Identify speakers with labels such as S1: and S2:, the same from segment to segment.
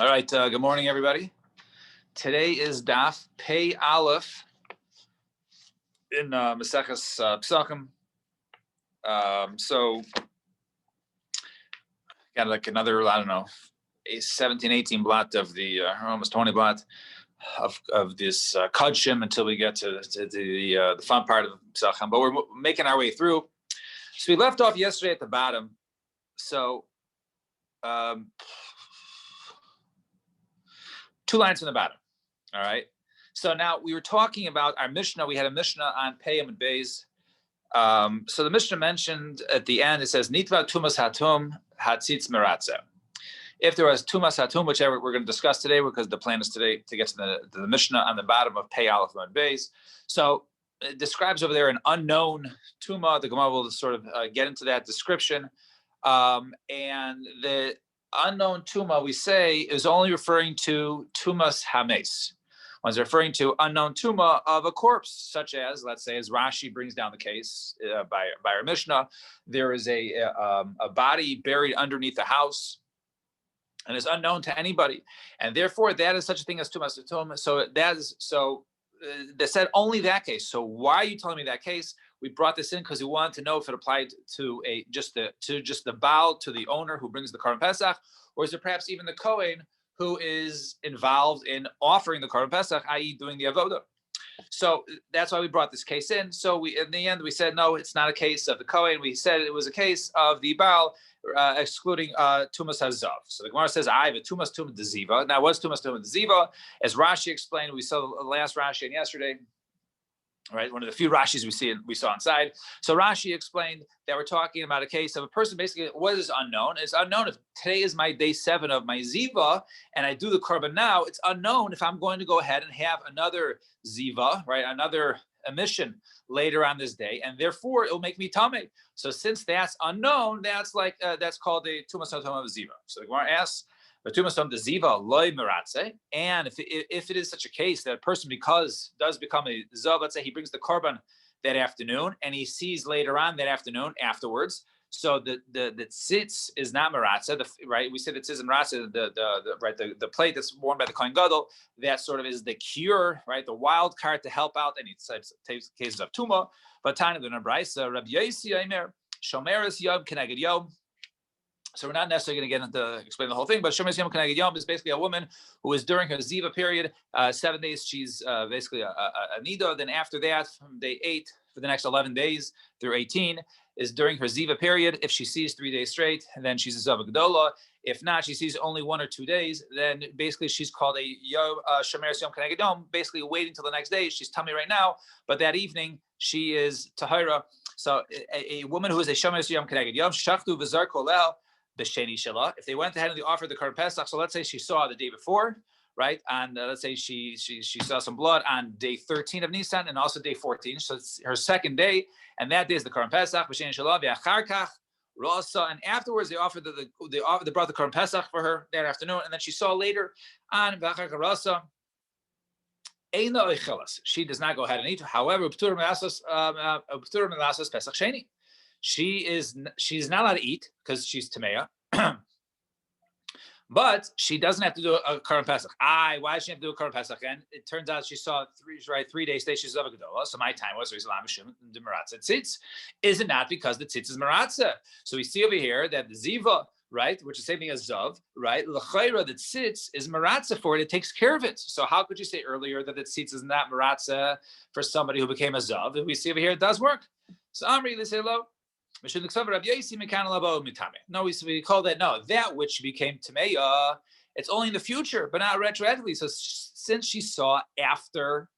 S1: All right, good morning, everybody. Today is Daf Pei Aleph in Maseches Psachim. So, got like another, 17, 18 blot of the, almost 20 blot of this Kodshim until we get to the fun part of Psachim. But we're making our way through. So we left off yesterday at the bottom. So, 2 lines from the bottom. All right. So now we were talking about our Mishnah. We had a Mishnah on Peyam and Beis. So the Mishnah mentioned at the end, it says, Nitva Tumas Hatum Hatzitz Meratze. If there was Tumas Hatum, whichever we're going to discuss today, because the plan is today to get to the Mishnah on the bottom of Pei Aleph and Beis. So it describes over there an unknown Tuma. The Gemara will sort of get into that description. And the unknown Tuma, we say, is only referring to Tumas Hames. One's referring to unknown Tuma of a corpse, such as, let's say, as Rashi brings down the case by our Mishnah, there is a body buried underneath the house and is unknown to anybody. And therefore, that is such a thing as Tumas Hatum. So they said only that case. So why are you telling me that case? We brought this in because we wanted to know if it applied to just the Baal, to the owner who brings the Korban Pesach, or is it perhaps even the Kohen who is involved in offering the Korban Pesach, i.e. doing the Avodah. So that's why we brought this case in. So in the end, we said, no, it's not a case of the Kohen. We said it was a case of the Baal, excluding Tumas Hazav. So the Gemara says, I have a Tumas Deziva. Now, what's Tumas Deziva? As Rashi explained, we saw the last Rashi yesterday, right? One of the few Rashis we saw inside. So Rashi explained that we're talking about a case of a person basically, what is unknown? It's unknown if today is my day 7 of my Ziva and I do the Korban now, it's unknown if I'm going to go ahead and have another Ziva, right? Another emission later on this day, and therefore it'll make me Tameh. So since that's unknown, that's called a Tumas Hatom of Ziva. So the Gemara asks, and if it is such a case that a person does become a zav, let's say he brings the korban that afternoon and he sees later on that afternoon afterwards, so the tzitz is not meratze, right? We say that tzitz and meratze, the plate that's worn by the kohen gadol, that sort of is the cure, right? The wild card to help out any types cases of tuma. But Tanya the Nabraisa, Rabbi Yosi Aimer, Shomeres Yom Keneged Yom. So we're not necessarily going to get into explain the whole thing, but Shomeres Yom Keneged Yom is basically a woman who is during her Ziva period, 7 days she's basically a nida. Then after that, from day 8 for the next 11 days through 18 is during her Ziva period. If she sees 3 days straight, then she's a Zava Gedola. If not, she sees only 1 or 2 days, then basically she's called a Shomeres Yom Keneged Yom, basically waiting till the next day. She's tummy right now, but that evening she is Tahira. So a woman who is a Shomeres Yom Keneged Yom, Shachtu V'zar Kolel, B'sheni Shela. If they went ahead and they offered the Korban Pesach, so let's say she saw the day before, right? And let's say she saw some blood on day 13 of Nisan and also day 14. So it's her second day, and that day is the Korban Pesach. B'sheni Shela v'acharkach Rasa, and afterwards they brought the Korban Pesach for her that afternoon, and then she saw later on v'acharkach Rasa. She does not go ahead and eat. However, Pesach Sheni. She's not allowed to eat because she's Tameya, but she doesn't have to do a Korban Pesach. Why does she have to do a Korban Pesach? And it turns out she saw 3 days stay. She's Zava Gedola. So my time was the Meratze Tzitz. Is it not because the Tzitz is Meratze? So we see over here that the Ziva, right, which is the same thing as Zav, right? L'chayra, the Tzitz is Meratze for it. It takes care of it. So how could you say earlier that the Tzitz is not Meratze for somebody who became a Zav? We see over here it does work. So Amri, they say lo. No, we call that which became Tameya, it's only in the future, but not retroactively. So since she saw after,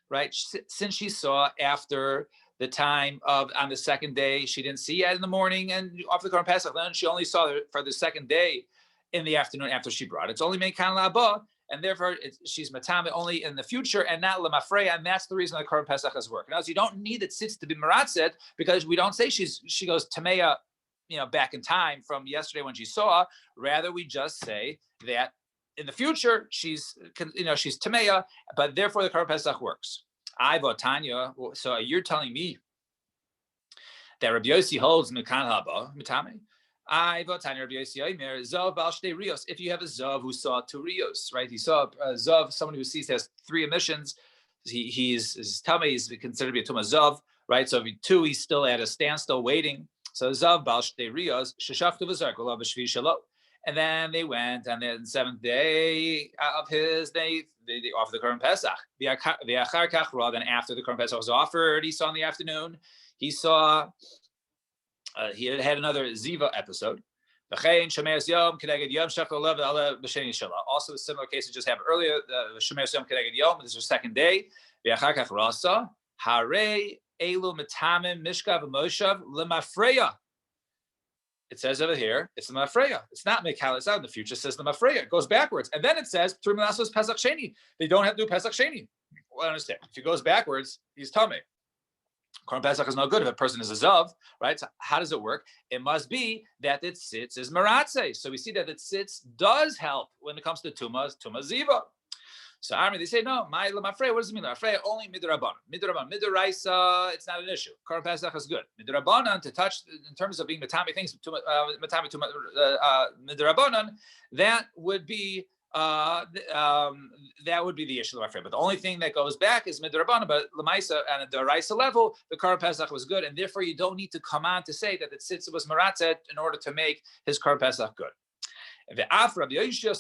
S1: right? Since she saw after the time of on the second day, she didn't see yet in the morning and off the Korban Pesach, then she only saw it for the second day in the afternoon after she brought it. It's only Mekan Laba, and therefore she's matame only in the future and not lemafreya, and that's the reason the Korban Pesach has worked. Now, you don't need it sits to be maratzet because we don't say she goes tameya, back in time from yesterday when she saw. Rather, we just say that in the future she's tameya, but therefore the Korban Pesach works. I Tanya. So you're telling me that Rabbi Yossi holds Mekan Haba Mitame. If you have a zav who saw two rios, right? He saw a zav, someone who sees has three emissions. His tummy is considered to be a tuma zav, right? So if two, he's still at a standstill waiting. So zav bal shtei rios sheshaftu v'zarku lo b'shvi shalo. And then they went, and then the seventh day of his, they offered the Korban Pesach. The achar kach rag, and after the Korban Pesach was offered, he saw in the afternoon, he saw he had another Ziva episode. Also, a similar case we just have earlier. Shemeres Yom Kedeged Yom. This is the second day. It says over here, it's the Mafreya. It's not Mekal, it's out in the future. It says the Mafreya. It goes backwards. And then it says, Pesach Sheni. They don't have to do Pesach Sheni. Well, I understand. If he goes backwards, he's Tameh. Korban Pesach is no good if a person is a Zav, right? So how does it work? It must be that it sits is Maratze. So we see that it sits does help when it comes to Tuma Ziva. So Army, they say, no, my Lamafreya, what does it mean? Lamafreya only Midrabanan. Midoraisa, it's not an issue. Korban Pesach is good. Midrabanan, to touch, in terms of being Matami things, Midrabanan, that would be the issue of Lamafreya. But the only thing that goes back is Midrabanan, but Lamaisa, on a Doraisa level, the Korban Pesach was good, and therefore you don't need to come on to say that it sits was Maratzet in order to make his Korban Pesach good. Even Rabbi Yoshia,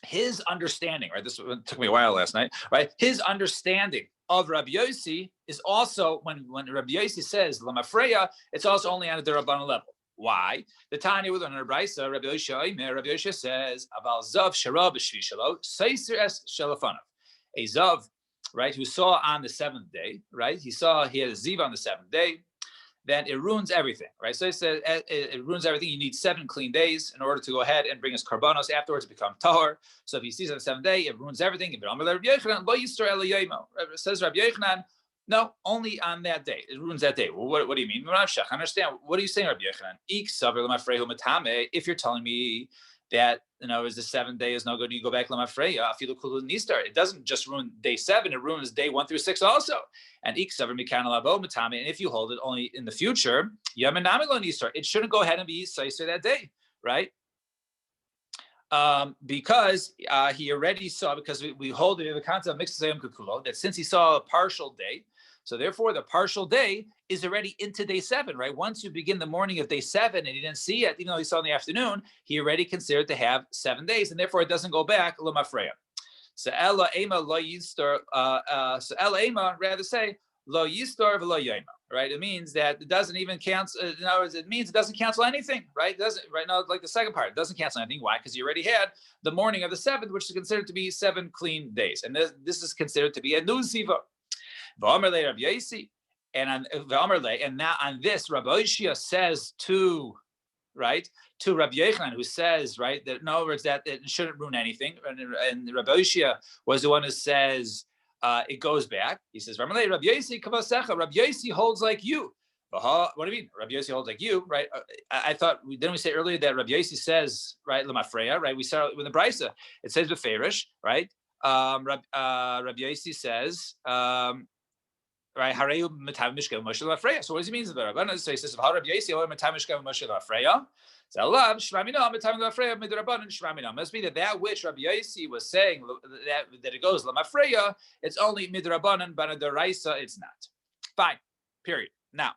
S1: his understanding, right? This took me a while last night, right? His understanding of Rabbi Yossi is also when Rabbi Yossi says Lamafreya, it's also only on a Derabanan level. Why? The Tanya with an Brisa, Rabbi Yoshia says Aval Zav Sharab Shvishalo Seiser Es Shalafanav. A Zav, right, who saw on the seventh day, right? He had a Ziva on the seventh day. Then it ruins everything, right? So it says it ruins everything. You need 7 clean days in order to go ahead and bring his karbanos afterwards to become tahor. So if he sees on the seventh day, it ruins everything. It says Rabbi Yochanan, no, only on that day. It ruins that day. Well, what do you mean? I understand. What are you saying, Rabbi Yochanan? If you're telling me that, is the seventh day is no good, you go back Lamafreya, it doesn't just ruin day 7, it ruins day 1 through 6 also. And if you hold it only in the future, it shouldn't go ahead and be Seiser that day, right? Because he already saw, because we hold it in the concept of Mixed Kukulo, that since he saw a partial day, so therefore the partial day is already into day 7, right? Once you begin the morning of day 7 and he didn't see it, even though he saw in the afternoon, he already considered to have 7 days, and therefore it doesn't go back Lamafreya. So Ella Ema lo yistar. So Ella Ema rather say lo yistar v'lo yoma. Right? It means that it doesn't even cancel. In other words, it means it doesn't cancel anything. Right? It doesn't. Right now, like the second part, it doesn't cancel anything. Why? Because you already had the morning of the 7th, which is considered to be 7 clean days, and this is considered to be a new ziva. V'omer le Rabbi Yosi, and now on this, Rabbi Yoshia says to Rabbi Yochanan, who says, right, that in other words, that it shouldn't ruin anything. And Rabbi Yoshia was the one who says it goes back. He says, Rabbi Yosi holds like you. What do you mean? Rabbi Yosi holds like you, right? I thought, didn't we say earlier that Rabbi Yosi says, right, Lamafreya, right? We saw it with the Brisa. It says Beferish, right? Rabbi Yosi says, right? So what does he mean? So he says, Rabbi Yosi must be that which Rabbi Yosi was saying that it goes Lamafreya, it's only midrabanan, but deraisa it's not. Fine. Period. Now,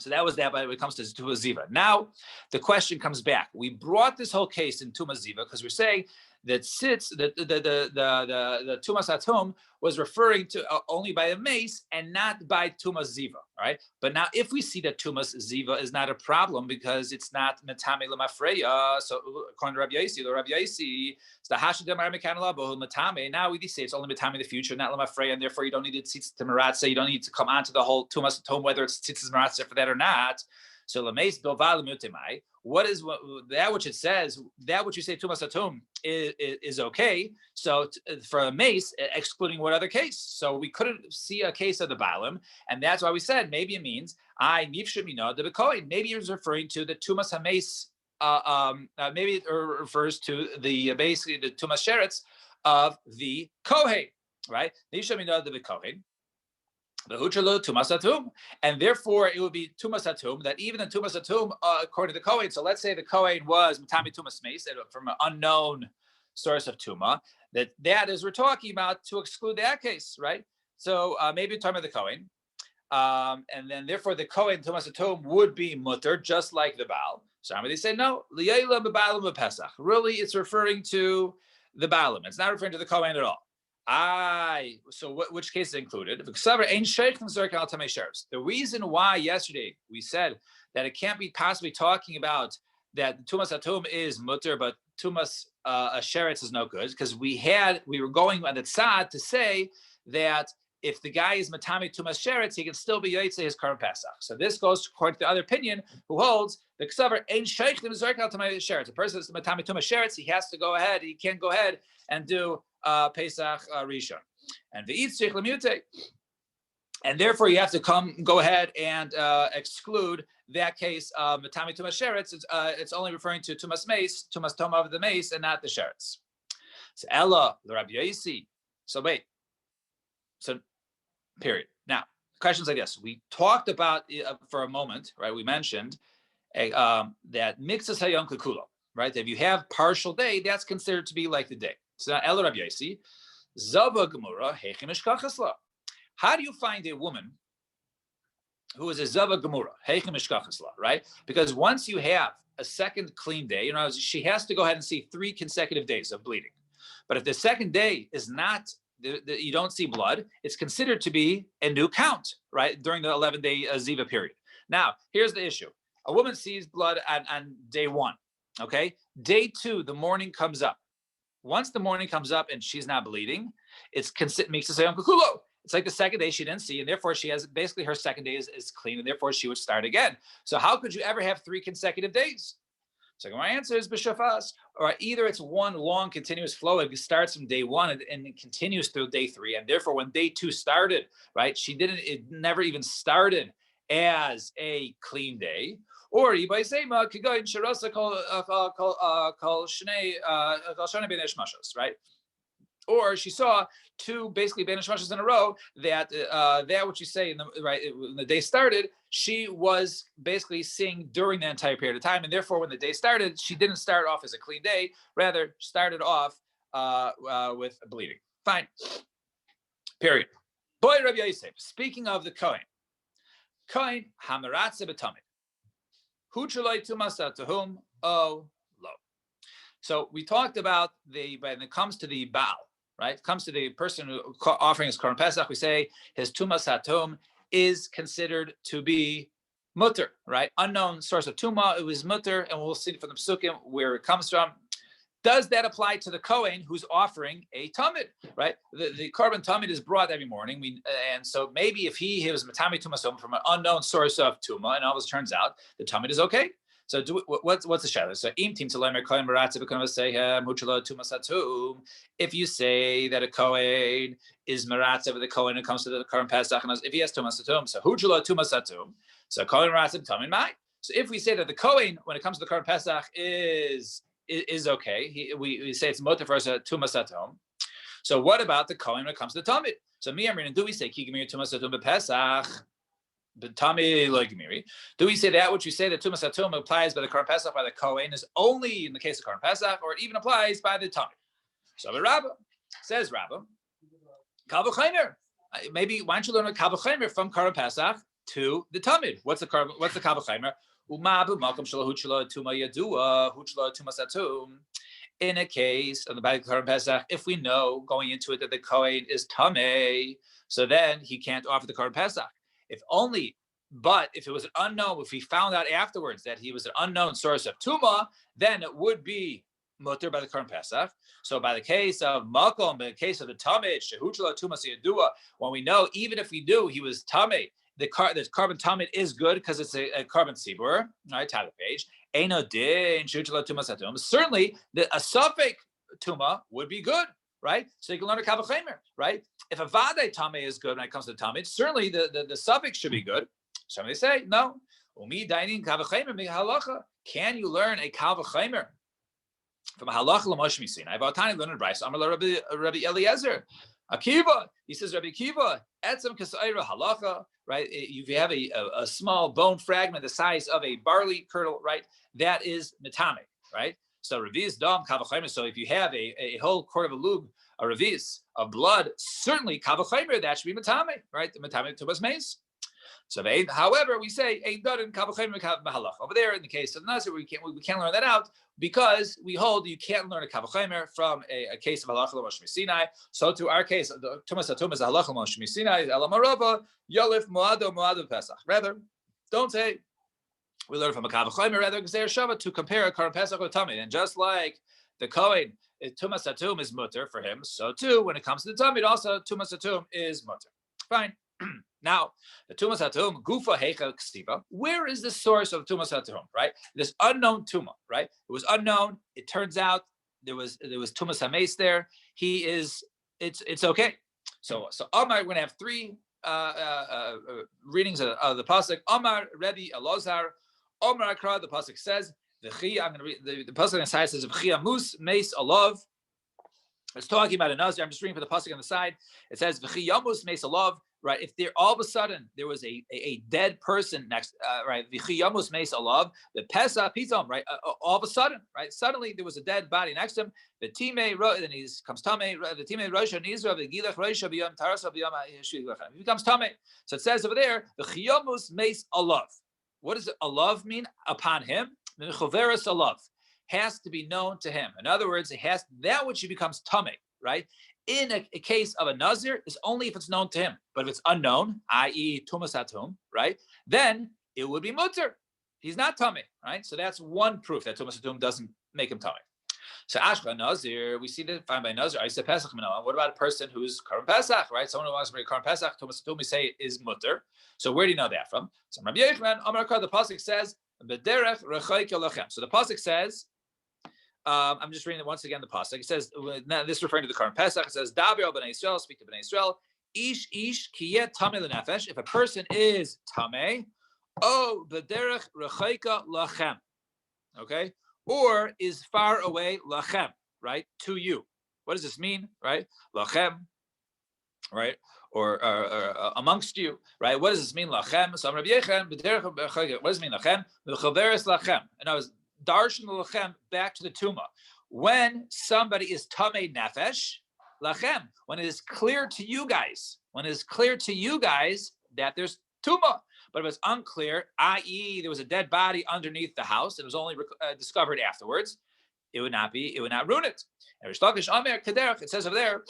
S1: so that was that when it comes to Tuma Ziva. Now, the question comes back. We brought this whole case in Tuma Ziva because we're saying that the Tumas Hatum was referring to only by a mace and not by Tumas Ziva, all right? But now if we see that Tumas Ziva is not a problem because it's not Metame Lamafreya, so according to Rabbi Yosi, it's the Hashidamar Mekanala Bohu Metame. Now we say it's only Metame in the future, not Lamafreya, and therefore you don't need to tzitz to Maratza, you don't need to come on to the whole Tumas Hatum, whether it's tzitz Maratza for that or not. So Lameis Bilval Mutemai. What is that which it says, that which you say Tumas Hatum is okay. So for a mace, excluding what other case? So we couldn't see a case of the Balaam, and that's why we said maybe it means maybe it was referring to the Tumas Hames. Maybe it refers to the basically the Tumas Sheretz of the Kohen, right? And therefore it would be tumas hatum, that even the tumas hatum, according to the Kohen, so let's say the Kohen was matami tumas meis from an unknown source of tuma, that is we're talking about to exclude that case, right? So maybe we're talking about the Kohen, and then therefore the Kohen tumas hatum would be mutter, just like the Baal. Somebody say no, liyayla b'baalim b'pesach. Really, it's referring to the Baalim. It's not referring to the Kohen at all. So which case is included? The reason why yesterday we said that it can't be possibly talking about that Tumas Atum is mutter, but Tumas Sheretz is no good, because we were going on the tzad to say that if the guy is Matami Tumas Sheretz, he can still be Yaitse his current Pesach. So this goes according to the other opinion, who holds the Ksaver Ein Sheikh Zerk Al Tamei Sheretz. A person is Matami Tumas Sheretz, he has to go ahead, he can't go ahead and do Pesach Rishon. And the Yitzchik Lemute. And therefore you have to go ahead and exclude that case of Matami Tumas Sheretz. It's only referring to Tumas Meis, Tumas Toma of the Meis, and not the Sheretz. So Ella, the Rabbi Yosi. So wait. So period. Now, questions like this. We talked about for a moment, right? We mentioned that mixes hayom kekulo, right? If you have partial day, that's considered to be like the day. So now, El Rabbi Yosi, Zava Gemura Heichim Ishkachasla. How do you find a woman who is a Zava Gemura Heichim Ishkachasla, right? Because once you have a second clean day, she has to go ahead and see 3 consecutive days of bleeding. But if the second day is not you don't see blood, it's considered to be a new count, right, during the 11-day Ziva period. Now, here's the issue. A woman sees blood on day 1, okay? Day 2, the morning comes up. Once the morning comes up and she's not bleeding, it's makes us say Kukulo. It's like the second day she didn't see, and therefore she has basically her second day is clean, and therefore she would start again. So how could you ever have 3 consecutive days? So my answer is b'shafas, or either it's one long continuous flow. It starts from day 1 and it continues through day 3, and therefore when day 2 started, right, it never even started as a clean day. Or right? Or she saw 2 basically banish mashas in a row that what you say when the day started, she was basically seeing during the entire period of time, and therefore when the day started, she didn't start off as a clean day, rather started off with bleeding. Fine. Period. Boy, Rabbi Yosef. Speaking of the Kohen hamaratze b'tamid. Hu cheloi tumasa to whom? Oh, lo. So we talked about when it comes to the Baal, right? It comes to the person who offering his Korban Pesach, we say his tumas hatum is considered to be mutter, right? Unknown source of tuma, it was mutter, and we'll see from the psukim where it comes from. Does that apply to the Kohen who's offering a tamid, right? The Korban tamid is brought every morning, and so maybe if he was matami tumasum from an unknown source of tuma, and always turns out the tamid is okay. So what's the shadow? So if you say that a Kohen is maratzev with the Kohen when it comes to the Korban Pesach, if he has tumasatum, so huchalo tumasatum, so Kohen maratzev tamin mai. So if we say that the Kohen when it comes to the Korban Pesach is okay, we say it's motiv for us a tumasatum. So what about the Kohen when it comes to the Tamid? So do we say kigamir tumasatum b'Pesach? Do we say that which we say that Tumas Hatum applies by the Korban Pesach by the Kohen is only in the case of Korban Pesach, or it even applies by the Tamid? So the Rabbah says, Kal v'chaimer. Maybe why don't you learn a Kal v'chaimer from Korban Pesach to the Tamid? What's the Kal v'chaimer? In a case of the Korban Pesach, if we know going into it that the Kohen is Tameh, so then he can't offer the Korban Pesach. But if it was an unknown, if we found out afterwards that he was an unknown source of Tuma, then it would be mutter by the Korban Pesach. So by the case of Makom, by the case of the Tamid, Shehuchla Tuma Siyadua, when we know, even if we knew he was Tamid, the Korban Tamid is good because it's a Korban Tzibur, right, top of the page. Eino din Shehuchla Tuma Satum. Certainly, a Safek Tuma would be good. Right? So you can learn a Kal v'chaimer, right? If a Vadei Tameh is good when it comes to Tamid, certainly the suffix should be good. Somebody say, no. Umi dainin Kal v'chaimer mi halacha. Can you learn a Kal v'chaimer from a halacha l'mosh misin? I've already learned Bryce. I'm Rabbi Eliezer. Akiva, he says, Rabbi Akiva, etzem kasayra halacha, right? If you have a small bone fragment the size of a barley kernel, right, that is metame, right? So revis dam kavachimer. So if you have a whole quart of a lug, a revis of blood, certainly kavachimer, that should be metame, right? The metame tubas mace. So, however, we say a dudin kavachimer mahalach. Over there, in the case of Nazir, we can't learn that out because we hold you can't learn a kavachimer from a case of halacha l'Moshe Sinai. So, to our case, the tumas hatum is halacha l'Moshe Sinai. Elamarava yalif moado pesach. Rather, don't say we learn from a kavachimer. Rather, gzeir shava to compare a karam pesach with tamid. And just like the kohen, tumas hatum is mutter for him. So too, when it comes to the tamid, also tumas hatum is mutter. Fine. Now, the Tumas HaTum, Gufa Hecha Ksiva, where is the source of Tumas HaTum, right? This unknown Tuma, right? It was unknown. It turns out there was Tumas HaMace there. It's okay. So Amar, we're going to have three readings of the Pasuk. Amar, Rebbe, Elazar, Amar Akra, the Pasuk says, I'm going to read, the Pasuk on the side says, V'chi Amus, Mace, Alav. It's talking about a Nazir. I'm just reading for the Pasuk on the side. It says, V'chi Yamus, Mace, Alav. Right, if there all of a sudden there was a dead person next, right, v'chiyamus meis alav, the pesa pitom, right, all of a sudden, right, suddenly there was a dead body next to him. The time, then he comes tame. The time rosha nizra v'gilach rosha b'yom tarasa b'yom he becomes tame. So it says over there, v'chiyamus meis alav. What does alav mean? Upon him, v'choveres alav has to be known to him. In other words, it has that which he becomes tame, right? In a case of a Nazir, is only if it's known to him. But if it's unknown, i.e. Tumas HaTum, right, then it would be mutter. He's not tummy, right? So that's one proof that Tumas HaTum doesn't make him tummy. So Ashka Nazir, we see that fine by Nazir. I said Pesach Minoah. What about a person who's Karim Pesach, right? Someone who wants to bring Karim Pesach, Tumas HaTum, we say is mutter. So where do you know that from? So Rabbi Yochanan, Amar Kar, the pasuk says, B'derech rechaik lachem. So the pasuk says, I'm just reading it once again. The pasuk it says, now this is referring to the current Pesach. It says, "Davi al bnei Israel, speak to bnei Israel. Ish kiyet tamei lenefesh. If a person is tamei, oh b'derech rechaika lachem, okay, or is far away lachem, right, to you. What does this mean, right? Lachem, right, or amongst you, right? What does this mean, lachem? So I'm Rabbi Yechon, b'derech rechaika. What does it mean, lachem? V'chaveres lachem, and I was. Darshan lachem, back to the tuma. When somebody is tamei nefesh, lachem, when it is clear to you guys, that there's tuma, but if it's unclear, i.e., there was a dead body underneath the house, it was only discovered afterwards, it would not ruin it. And Rish Lakish Amer Kederach, it says over there,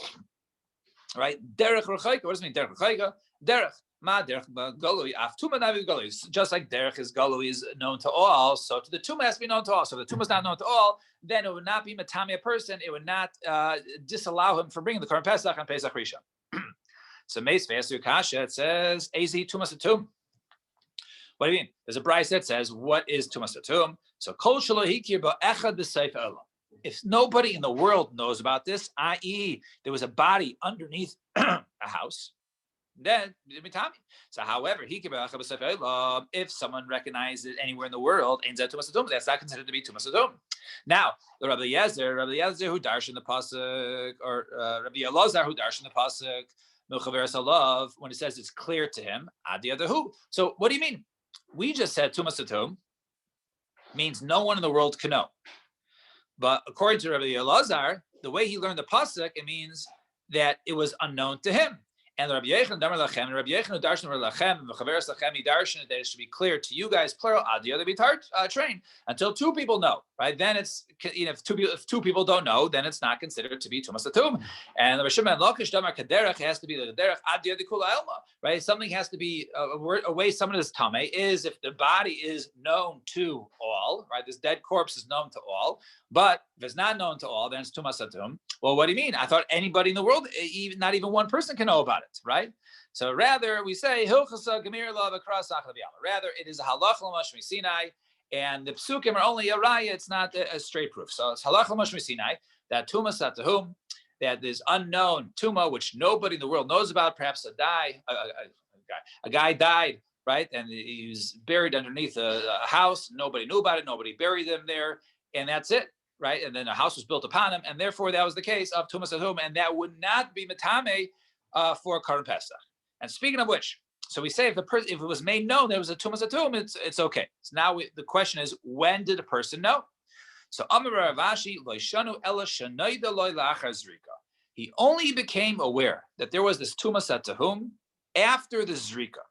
S1: right? Derech rechaika. What does it mean? Derech rechaika. Derech. Ma derech galui af tuma navi galui. Just like derech is galui is known to all, so to the tuma has to be known to all. So if the tuma is not known to all, then it would not be matami a person. It would not disallow him from bringing the Korban Pesach and Pesach Rishon. So Meis Ve'asu Kasha, it says Ezi Tumas Atum. What do you mean? There's a brayse that says what is Tumas Atum. So Kol Shelo Hikir Ba'Echad B'Seif Elam. If nobody in the world knows about this, i.e., there was a body underneath a house, then so however, if someone recognizes it anywhere in the world, that's not considered to be Tumas Adum. Now, the Rabbi Yezer who darshan the pasuk, or Rabbi Elazar who darshan the pasuk, Milchaveres Alav, when it says it's clear to him, Adi Adahu. So what do you mean? We just said Tumas Adum means no one in the world can know. But according to Rabbi Elazar, the way he learned the pasuk, it means that it was unknown to him. And Rabbi Yechon Damar Lachem, and Rabbi Yechon Darshan Lachem, V'chaveres Lachem, he darshan that it should be clear to you guys, plural, Adi Adi train until two people know, right? Then it's, if two people don't know, then it's not considered to be Tumas Atum. And Rabbi Shimon Lakish Damar Kaderech has to be the Derech Adi Adi Kula Elma, right? Something has to be a way someone is Tameh is if the body is known to all, right? This dead corpse is known to all, but if it's not known to all, then it's Tumas Atum. Well, what do you mean? I thought anybody in the world, not even one person can know about it, right? So rather, we say, Hilchasa Gemir Lav Akras Achal B'Yama. Rather, it is a halach l'mash Sinai, and the psukim are only a raya, it's not a straight proof. So it's halach l'mash Sinai, that Tumas Atahum, that there's unknown Tuma, which nobody in the world knows about, perhaps a guy died, right? And he was buried underneath a house, nobody knew about it, nobody buried them there, and that's it. right? And then a house was built upon him, and therefore that was the case of Tumas Atum, and that would not be Matame for Karban Pesach. And speaking of which, so we say if it was made known there was a Tumas Atum, it's okay. So now the question is, when did the person know? So Amar Rav Ashi loishanu ela shanoida loy la'achar zrika. He only became aware that there was this Tumas Atahum after the Zrika.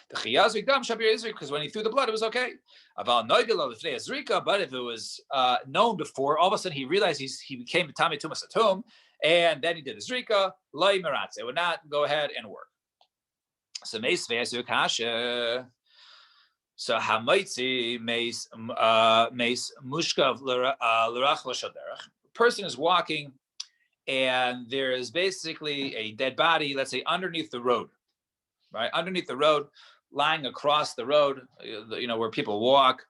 S1: The Chiyazrik Dam Shabir Izrik, because when he threw the blood, it was okay. Aval Noidelo Lifnei Zrika, but if it was known before, all of a sudden he realized he became Tami Tumas Atum, and then he did the Zrika, Loi Meratze. It would not go ahead and work. So Meis Ve'asu Kasha. So Hamaitzi Meis Mushkav L'rach L'shaderach. Person is walking, and there is basically a dead body, let's say, underneath the road, right? Underneath the road, lying across the road, where people walk.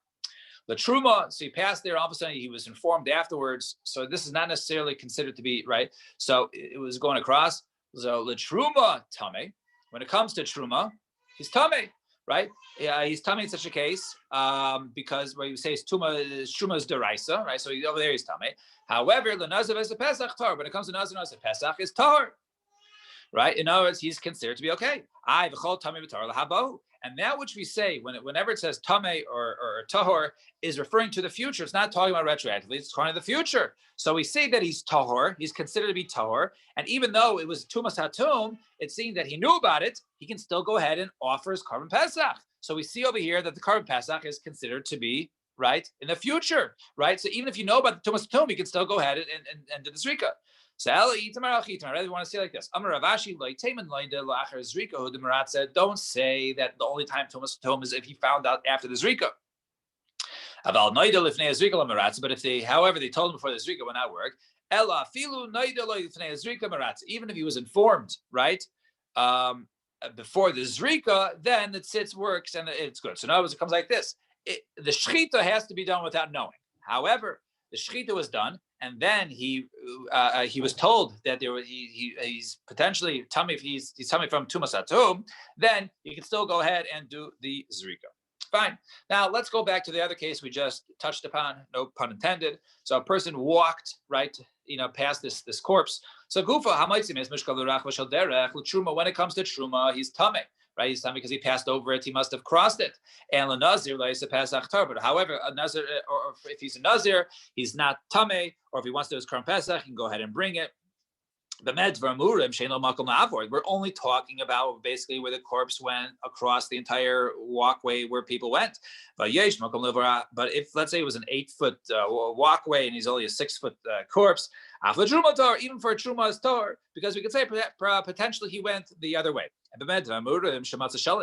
S1: The truma, so he passed there, all of a sudden he was informed afterwards. So this is not necessarily considered to be, right? So it was going across. So the truma tame, when it comes to truma, he's tame, right? Yeah, he's tame in such a case because what you say is truma is deraisa, right? So over there he's tame. However, the nazir is a pesach tar. When it comes to nazir pesach is tar, right? In other words, he's considered to be okay. I v'chol tame v'tar l'habahu. And that which we say whenever it says tame or tahor is referring to the future. It's not talking about retroactively. It's talking to the future. So we say that he's tahor. He's considered to be tahor. And even though it was tumas hatum, it's seeing that he knew about it. He can still go ahead and offer his Karban Pesach. So we see over here that the Karban Pesach is considered to be right in the future, right? So even if you know about the tumas hatum, you can still go ahead and do the zrika. So I really want to say like this. Don't say that the only time Tumas Tom is if he found out after the Zrika. But if however, they told him before the Zrika would not work. Even if he was informed, right? Before the Zrika, then it works and it's good. So in other words, it comes like this. The Shechita has to be done without knowing. However, the Shechita was done, and then he was told that he's potentially tummy. If he's tummy from Tumas Atum, then you can still go ahead and do the Zrika. Fine. Now let's go back to the other case we just touched upon. No pun intended. So a person walked right, past this corpse. So Gufa Hamaitzim is Mishkal L'Rach V'Shel Derech L'Truma. When it comes to Truma, he's tummy. Right, he's telling because he passed over it, he must have crossed it. And Nazir laisa Pesach tar. But however, a Nazir, or if he's a Nazir, he's not tame. Or if he wants to do his Karban Pesach, he can go ahead and bring it. We're only talking about basically where the corpse went across the entire walkway where people went. But if let's say it was an 8-foot walkway and he's only a 6-foot corpse, even for a truma is tar, because we could say potentially he went the other way.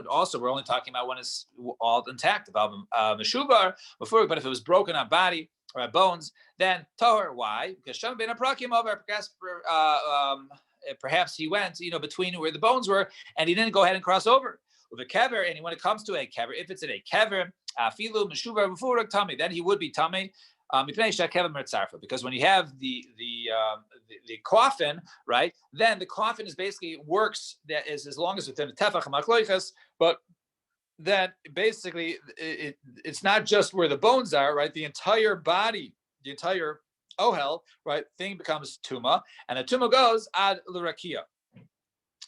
S1: Also, we're only talking about when it's all intact, about meshubar before, but if it was broken up body or bones, then tahor. Why? Because perhaps he went, between where the bones were, and he didn't go ahead and cross over. With a kever, and when it comes to a kever, if it's in a kever, filu meshubar before tummy, then he would be tummy. Because when you have the coffin, right, then the coffin is basically works that is as long as within the tefach machloiches, but then basically it's not just where the bones are, right? The entire body, the entire ohel, right, thing becomes tuma, and the tuma goes ad l'rakia.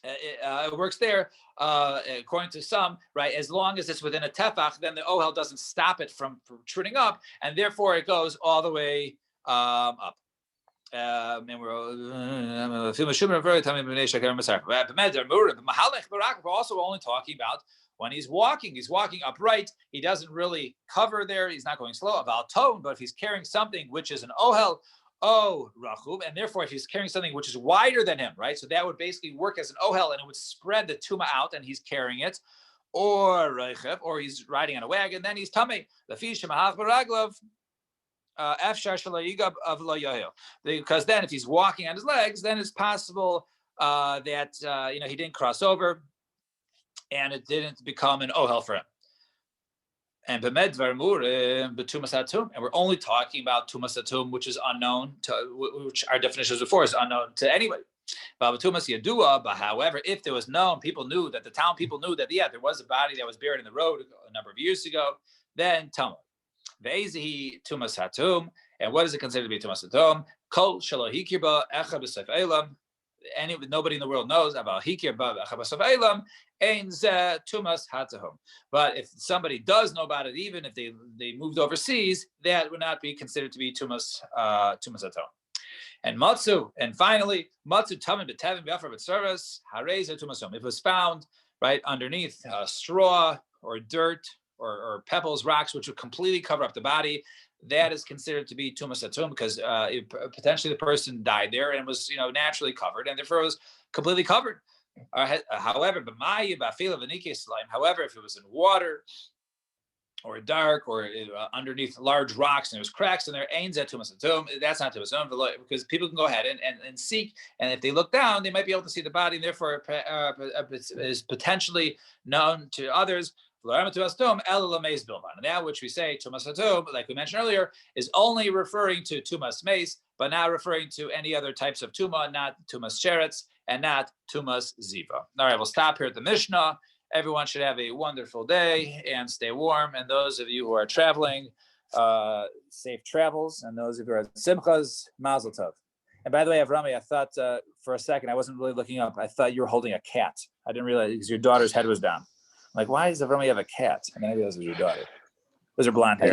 S1: It works there, according to some, right? As long as it's within a tefach, then the ohel doesn't stop it from protruding up, and therefore it goes all the way up. And we're also only talking about when he's walking. He's walking upright. He doesn't really cover there. He's not going slow about tone, but if he's carrying something which is an ohel, rachub, and therefore if he's carrying something which is wider than him, right? So that would basically work as an ohel, and it would spread the tuma out, and he's carrying it, or reichev, or he's riding on a wagon, then he's tummy. Because then if he's walking on his legs, then it's possible that he didn't cross over, and it didn't become an ohel for him. And we're only talking about tumas hatum, which is unknown to, which our definitions before is unknown to anybody. But however, if there was known, people knew that the town people knew that there was a body that was buried in the road a number of years ago, then tama. Ve'ezihi tumas hatum, And what is it considered to be tumas hatom? Kol shelo hikir ba echad b'seif elam. Nobody in the world knows about hikir ba echad b'seif elam. Ein zeh tumas hatahom. But if somebody does know about it, even if they moved overseas, that would not be considered to be tumas hatom. And matzu, and finally, matzu tamim b'tevin b'afar b'tzaras hareza tumasom. If it was found right underneath straw or dirt or pebbles, rocks, which would completely cover up the body, that is considered to be tumas hatum because potentially the person died there and was naturally covered, and therefore it was completely covered. However, if it was in water or dark or underneath large rocks and there's cracks in there, that's not tumas because people can go ahead and seek, and if they look down, they might be able to see the body, and therefore is potentially known to others. And that which we say tumas hatum, like we mentioned earlier, is only referring to tumas mace, but not referring to any other types of tuma, not tumas sheretz and not tumas ziva. All right, we'll stop here at the Mishnah. Everyone should have a wonderful day and stay warm. And those of you who are traveling, safe travels. And those of you who are at Simchas, Mazel Tov. And by the way, Avrami, I thought for a second, I wasn't really looking up. I thought you were holding a cat. I didn't realize because your daughter's head was down. I'm like, why does Avrami have a cat? And I realized it was your daughter. Those are blonde hair.